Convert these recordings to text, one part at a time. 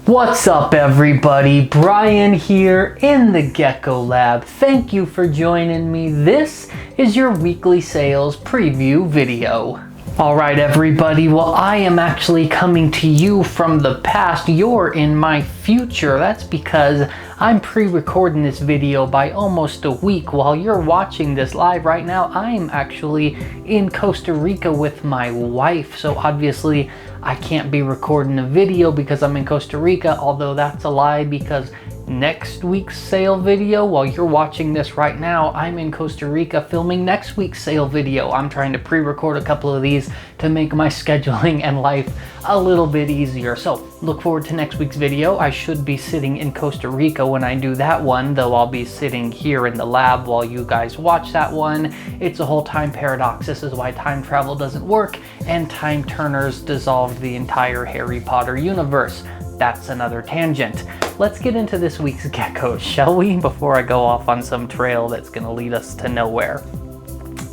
What's up everybody, Brian here in the Gecko Lab. Thank you for joining me. This is your weekly sales preview video. Alright everybody, well I am actually coming to you from the past. You're in my future. That's because I'm pre-recording this video by almost a week. While you're watching this live right now, I'm actually in Costa Rica with my wife. So obviously I can't be recording a video because I'm in Costa Rica, although that's a lie because next week's sale video, while you're watching this right now, I'm in Costa Rica filming next week's sale video. I'm trying to pre-record a couple of these to make my scheduling and life a little bit easier. So look forward to next week's video. I should be sitting in Costa Rica when I do that one, though I'll be sitting here in the lab while you guys watch that one. It's a whole time paradox. This is why time travel doesn't work and time turners dissolved the entire Harry Potter universe. That's another tangent. Let's get into this week's geckos, shall we? Before I go off on some trail that's gonna lead us to nowhere.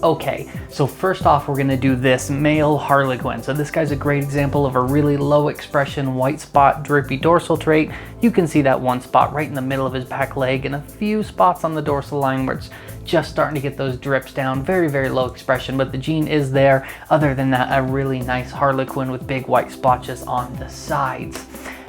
Okay, so first off, we're gonna do this male Harlequin. So this guy's a great example of a really low expression white spot drippy dorsal trait. You can see that one spot right in the middle of his back leg and a few spots on the dorsal line where it's just starting to get those drips down. Very, very low expression, but the gene is there. Other than that, a really nice Harlequin with big white splotches on the sides.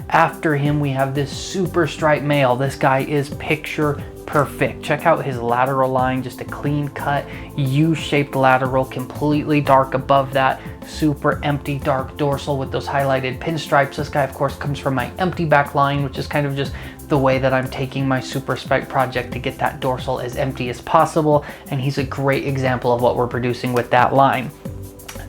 After him, we have this super stripe male. This guy is picture perfect. Check out his lateral line, just a clean cut, U-shaped lateral, completely dark above that, super empty dark dorsal with those highlighted pinstripes. This guy, of course, comes from my empty back line, which is kind of just the way that I'm taking my super spike project to get that dorsal as empty as possible, and he's a great example of what we're producing with that line.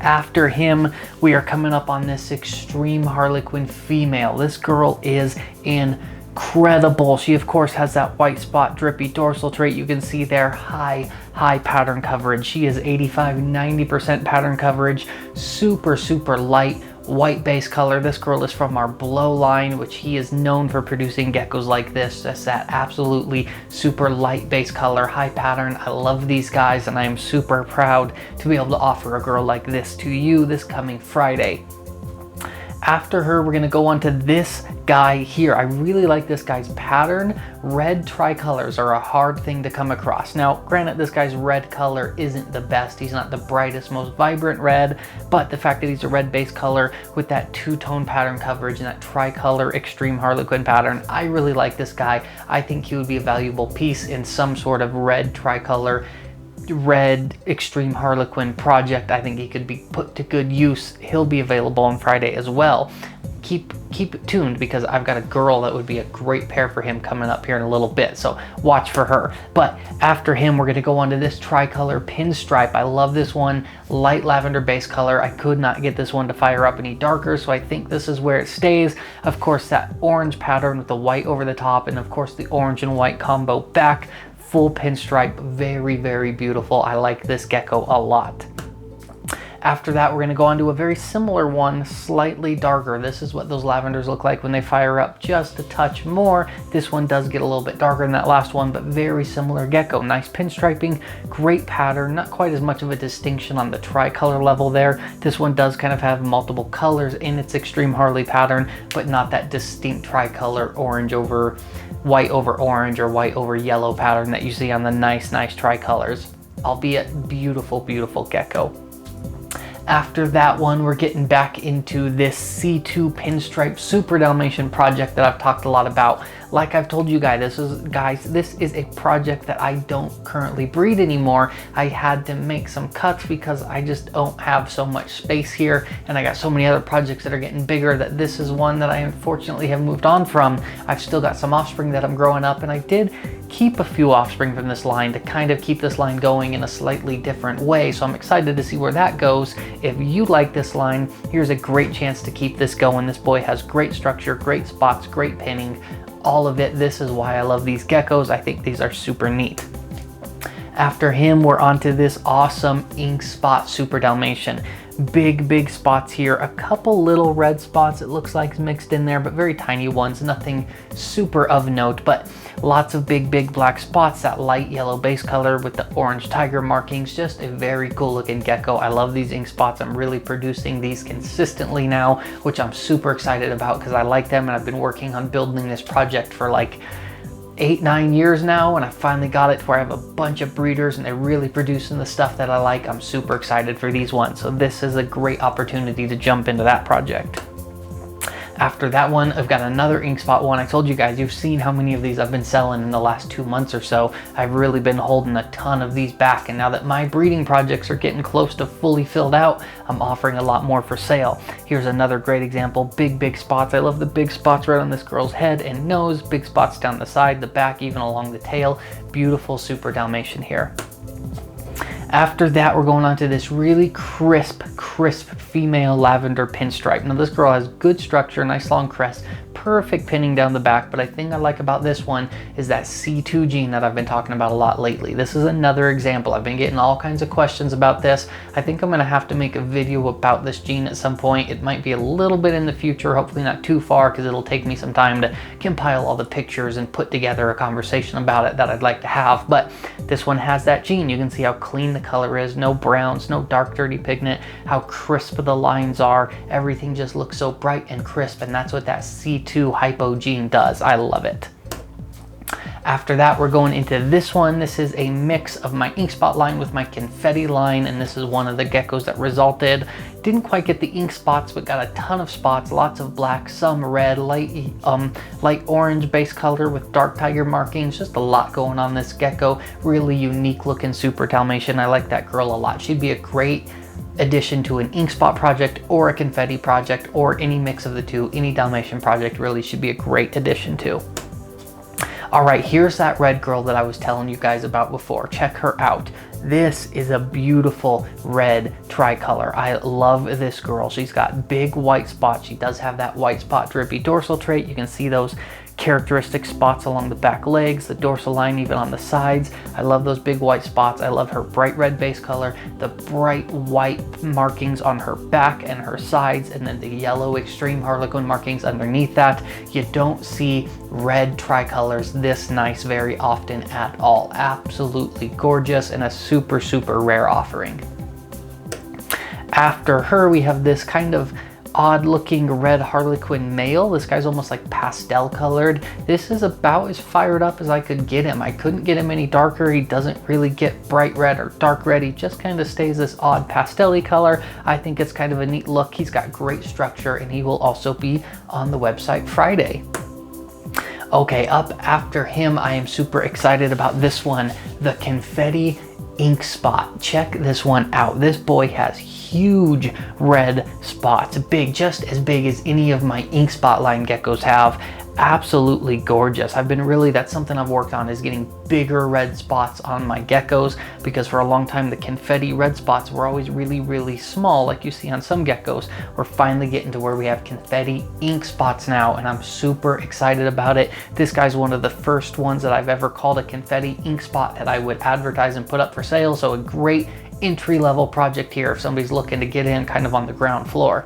After him, we are coming up on this extreme Harlequin female. This girl is incredible. She of course has that white spot drippy dorsal trait. You can see there, high pattern coverage. She is 85-90% pattern coverage, super light white base color. This girl is from our Blow line, which he is known for producing geckos like this. Just that absolutely super light base color, high pattern. I love these guys and I am super proud to be able to offer a girl like this to you this coming Friday. After her, we're gonna go on to this guy here. I really like this guy's pattern. Red tricolors are a hard thing to come across. Now, granted, this guy's red color isn't the best. He's not the brightest, most vibrant red, but the fact that he's a red base color with that two-tone pattern coverage and that tricolor extreme Harlequin pattern, I really like this guy. I think he would be a valuable piece in some sort of red tricolor red extreme Harlequin project. I think he could be put to good use. He'll be available on Friday as well. Keep it tuned because I've got a girl that would be a great pair for him coming up here in a little bit, so watch for her. But after him, we're going to go on to this tricolor pinstripe. I love this one, light lavender base color. I could not get this one to fire up any darker, so I think this is where it stays. Of course, that orange pattern with the white over the top, and of course the orange and white combo back. Full pinstripe, very beautiful. I like this gecko a lot. After that, we're gonna go on to a very similar one, slightly darker. This is what those lavenders look like when they fire up just a touch more. This one does get a little bit darker than that last one, but very similar gecko. Nice pinstriping, great pattern, not quite as much of a distinction on the tricolor level there. This one does kind of have multiple colors in its extreme Harley pattern, but not that distinct tricolor orange over white over orange or white over yellow pattern that you see on the nice tricolors. Albeit beautiful gecko. After that one, we're getting back into this C2 pinstripe super Dalmatian project that I've talked a lot about. Like I've told you guys, this is a project that I don't currently breed anymore. I had to make some cuts because I just don't have so much space here, and I got so many other projects that are getting bigger that this is one that I unfortunately have moved on from. I've still got some offspring that I'm growing up, and I did keep a few offspring from this line to kind of keep this line going in a slightly different way, so I'm excited to see where that goes. If you like this line, here's a great chance to keep this going. This boy has great structure, great spots, great pinning, all of it. This is why I love these geckos. I think these are super neat. After him, we're onto this awesome Inkspot Super Dalmatian. big spots here. A couple little red spots it looks like mixed in there, but very tiny ones, nothing super of note, but lots of big black spots, that light yellow base color with the orange tiger markings. Just a very cool looking gecko. I love these ink spots. I'm really producing these consistently now, which I'm super excited about because I like them, and I've been working on building this project for like 8-9 years now, and I finally got it to where I have a bunch of breeders and they're really producing the stuff that I like. I'm super excited for these ones, so this is a great opportunity to jump into that project. After that one, I've got another Inkspot one. I told you guys, you've seen how many of these I've been selling in the last 2 months or so. I've really been holding a ton of these back, and now that my breeding projects are getting close to fully filled out, I'm offering a lot more for sale. Here's another great example, big spots. I love the big spots right on this girl's head and nose, big spots down the side, the back, even along the tail. Beautiful super Dalmatian here. After that, we're going on to this really crisp female lavender pinstripe. Now this girl has good structure, nice long crest, perfect pinning down the back, but I think I like about this one is that C2 gene that I've been talking about a lot lately. This is another example. I've been getting all kinds of questions about this. I think I'm gonna have to make a video about this gene at some point. It might be a little bit in the future, hopefully not too far, because it'll take me some time to compile all the pictures and put together a conversation about it that I'd like to have. But this one has that gene. You can see how clean the color is, no browns, no dark dirty pigment, how crisp the lines are. Everything just looks so bright and crisp, and that's what that C2 hypo gene does. I love it. After that, we're going into this one. This is a mix of my Inkspot line with my Confetti line, and this is one of the geckos that resulted. Didn't quite get the ink spots, but got a ton of spots, lots of black, some red, light orange base color with dark tiger markings. Just a lot going on this gecko. Really unique looking super Dalmatian. I like that girl a lot. She'd be a great addition to an Inkspot project or a Confetti project, or any mix of the two. Any Dalmatian project really should be a great addition to. All right, here's that red girl that I was telling you guys about before. Check her out. This is a beautiful red tricolor. I love this girl. She's got big white spots. She does have that white spot drippy dorsal trait. You can see those characteristic spots along the back legs, the dorsal line, even on the sides. I love those big white spots. I love her bright red base color, the bright white markings on her back and her sides, and then the yellow extreme Harlequin markings underneath that. You don't see red tricolors this nice very often at all. Absolutely gorgeous, and a super rare offering. After her, we have this kind of odd looking red Harlequin male. This guy's almost like pastel colored. This is about as fired up as I could get him. I couldn't get him any darker. He doesn't really get bright red or dark red. He just kind of stays this odd pastel-y color. I think it's kind of a neat look. He's got great structure, and he will also be on the website Friday. Okay, up after him, I am super excited about this one, the Confetti Inkspot. Check this one out. This boy has huge red spots, big, just as big as any of my Inkspot line geckos have. Absolutely gorgeous. That's something I've worked on, is getting bigger red spots on my geckos, because for a long time the Confetti red spots were always really small, like you see on some geckos. We're finally getting to where we have Confetti ink spots now, and I'm super excited about it. This guy's one of the first ones that I've ever called a Confetti ink spot that I would advertise and put up for sale, so a great entry-level project here if somebody's looking to get in kind of on the ground floor.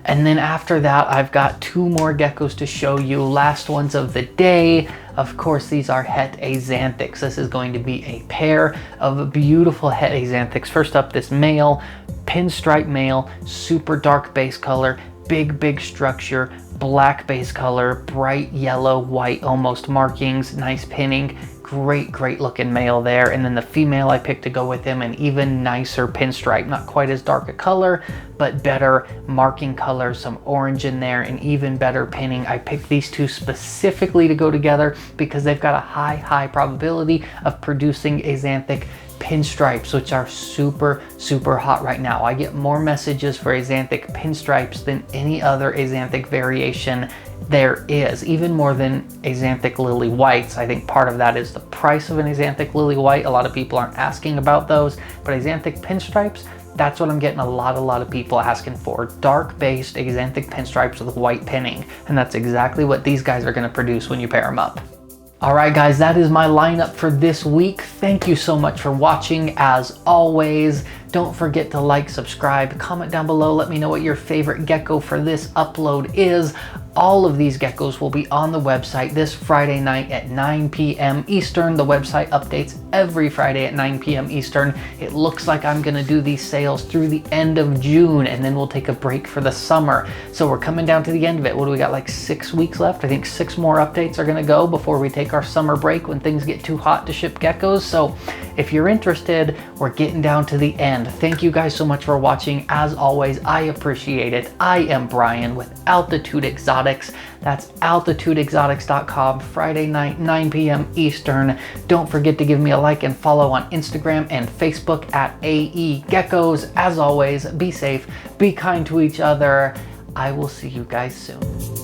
And then after that, I've got 2 more geckos to show you, last ones of the day. Of course, these are het axanthics. This is going to be a pair of beautiful het axanthics. First up, this male, pinstripe male, super dark base color, big structure, black base color, bright yellow, white almost markings, nice pinning. Great looking male there. And then the female I picked to go with him, an even nicer pinstripe, not quite as dark a color, but better marking color, some orange in there, and even better pinning. I picked these two specifically to go together because they've got a high probability of producing axanthic pinstripes, which are super hot right now. I get more messages for axanthic pinstripes than any other axanthic variation there is, even more than axanthic lily whites. I think part of that is the price of an axanthic lily white. A lot of people aren't asking about those, but axanthic pinstripes, that's what I'm getting a lot of people asking for. Dark based axanthic pinstripes with white pinning, and that's exactly what these guys are going to produce when you pair them up. Alright guys, that is my lineup for this week. Thank you so much for watching. As always, Don't forget to like, subscribe, comment down below. Let me know what your favorite gecko for this upload is. All of these geckos will be on the website this Friday night at 9 p.m. Eastern. The website updates every Friday at 9 p.m. Eastern. It looks like I'm gonna do these sales through the end of June, and then we'll take a break for the summer. So we're coming down to the end of it. What do we got, like 6 weeks left? I think 6 more updates are gonna go before we take our summer break when things get too hot to ship geckos. So if you're interested, we're getting down to the end. Thank you guys so much for watching. As always, I appreciate it. I am Brian with Altitude Exotics. That's altitudeexotics.com, Friday night, 9 p.m. Eastern. Don't forget to give me a like and follow on Instagram and Facebook at AE Geckos. As always, be safe, be kind to each other. I will see you guys soon.